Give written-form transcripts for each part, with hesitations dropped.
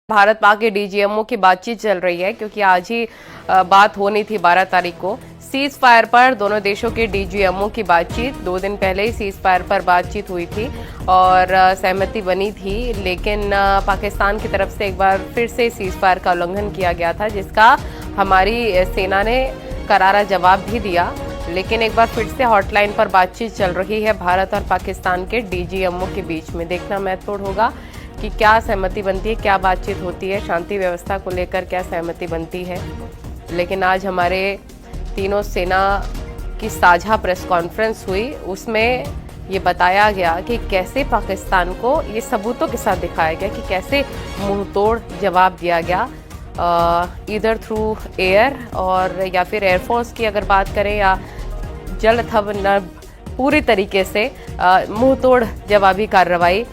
भारत पाक के डीजीएमओ की बातचीत चल रही है क्योंकि आज ही बात होनी थी 12 तारीख को सीज फायर पर। दोनों देशों के डीजीएमओ की बातचीत 2 दिन पहले ही सीज फायर पर बातचीत हुई थी और सहमति बनी थी, लेकिन पाकिस्तान की तरफ से एक बार फिर से सीज फायर का उल्लंघन किया गया था, जिसका हमारी सेना ने करारा जवाब भी दिया। लेकिन एक बार फिर से हॉटलाइन पर बातचीत चल रही है भारत और पाकिस्तान के डीजीएमओ के बीच में। देखना महत्वपूर्ण होगा कि क्या सहमति बनती है, क्या बातचीत होती है, शांति व्यवस्था को लेकर क्या सहमति बनती है। लेकिन आज हमारे तीनों सेना की साझा प्रेस कॉन्फ्रेंस हुई, उसमें ये बताया गया कि कैसे पाकिस्तान को ये सबूतों के साथ दिखाया गया कि कैसे मुंहतोड़ जवाब दिया गया, इधर थ्रू एयर और या फिर एयरफोर्स की अगर बात करें या जल थल नभ, पूरी तरीके से मुंहतोड़ जवाबी कार्रवाई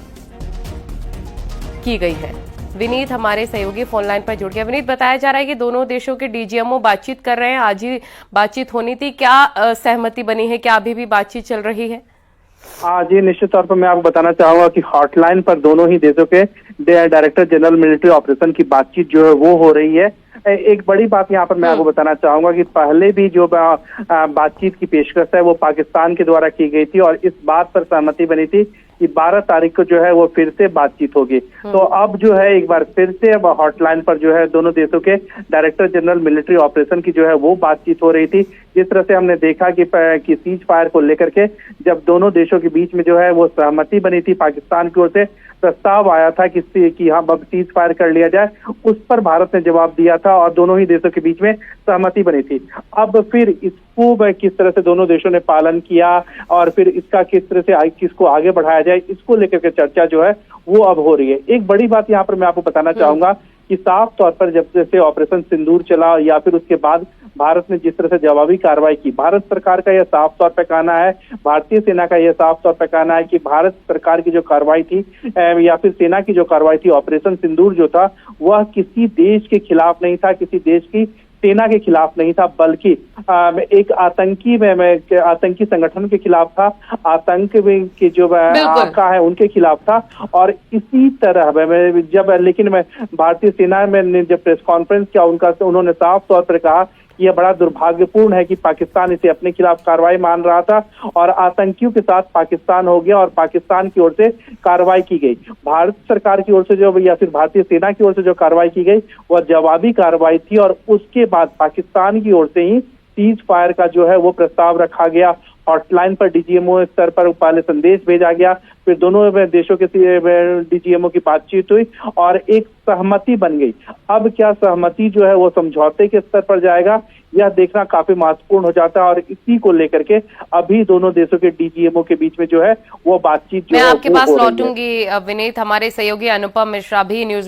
की गई है। विनीत हमारे सहयोगी फोन लाइन पर जुड़ गया। विनीत, बताया जा रहा है कि दोनों देशों के डीजीएमओ बातचीत कर रहे हैं, आज ही बातचीत होनी थी, क्या सहमति बनी है, क्या अभी भी बातचीत चल रही है? हाँ जी, निश्चित तौर पर मैं आपको बताना चाहूंगा कि हॉटलाइन पर दोनों ही देशों के डायरेक्टर जनरल मिलिट्री ऑपरेशन की बातचीत जो है वो हो रही है। एक बड़ी बात यहाँ पर मैं आपको बताना चाहूंगा कि पहले भी जो बातचीत की पेशकश है वो पाकिस्तान के द्वारा की गई थी और इस बात पर सहमति बनी थी कि 12 तारीख को जो है वो फिर से बातचीत होगी। तो अब जो है एक बार फिर से अब हॉटलाइन पर जो है दोनों देशों के डायरेक्टर जनरल मिलिट्री ऑपरेशन की जो है वो बातचीत हो रही थी। जिस तरह से हमने देखा कि सीज फायर को लेकर के जब दोनों देशों के बीच में जो है वो सहमति बनी थी, पाकिस्तान की ओर से प्रस्ताव आया था कि हाँ अब सीज फायर कर लिया जाए, उस पर भारत ने जवाब दिया था और दोनों ही देशों के बीच में सहमति बनी थी। अब फिर इसको किस तरह से दोनों देशों ने पालन किया और फिर इसका किस तरह से किसको आगे बढ़ाया जाए, इसको लेकर के चर्चा जो है वो अब हो रही है। एक बड़ी बात यहाँ पर मैं आपको बताना चाहूंगा कि साफ तौर पर जब जैसे ऑपरेशन सिंदूर चला या फिर उसके बाद भारत ने जिस तरह से जवाबी कार्रवाई की, भारत सरकार का यह साफ तौर पर कहना है, भारतीय सेना का यह साफ तौर पर कहना है कि भारत सरकार की जो कार्रवाई थी या फिर सेना की जो कार्रवाई थी, ऑपरेशन सिंदूर जो था वह किसी देश के खिलाफ नहीं था, किसी देश की सेना के खिलाफ नहीं था, बल्कि एक आतंकी संगठन के खिलाफ था, आतंक के जो आका है उनके खिलाफ था। और इसी तरह लेकिन भारतीय सेना में जब प्रेस कॉन्फ्रेंस किया उन्होंने साफ तौर पर कहा यह बड़ा दुर्भाग्यपूर्ण है कि पाकिस्तान इसे अपने खिलाफ कार्रवाई मान रहा था और आतंकियों के साथ पाकिस्तान हो गया और पाकिस्तान की ओर से कार्रवाई की गई। भारत सरकार की ओर से जो या फिर भारतीय सेना की ओर से जो कार्रवाई की गई वह जवाबी कार्रवाई थी और उसके बाद पाकिस्तान की ओर से ही सीज फायर का जो है वो प्रस्ताव रखा गया। हॉटलाइन पर डीजीएमओ स्तर पर पहले संदेश भेजा गया, फिर दोनों देशों के डीजीएमओ की बातचीत हुई और एक सहमति बन गई। अब क्या सहमति जो है वो समझौते के स्तर पर जाएगा, यह देखना काफी महत्वपूर्ण हो जाता है और इसी को लेकर के अभी दोनों देशों के डीजीएमओ के बीच में जो है वो बातचीत जो है मैं आपके पास लौटूंगी। विनीत, हमारे सहयोगी अनुपम मिश्रा भी न्यूज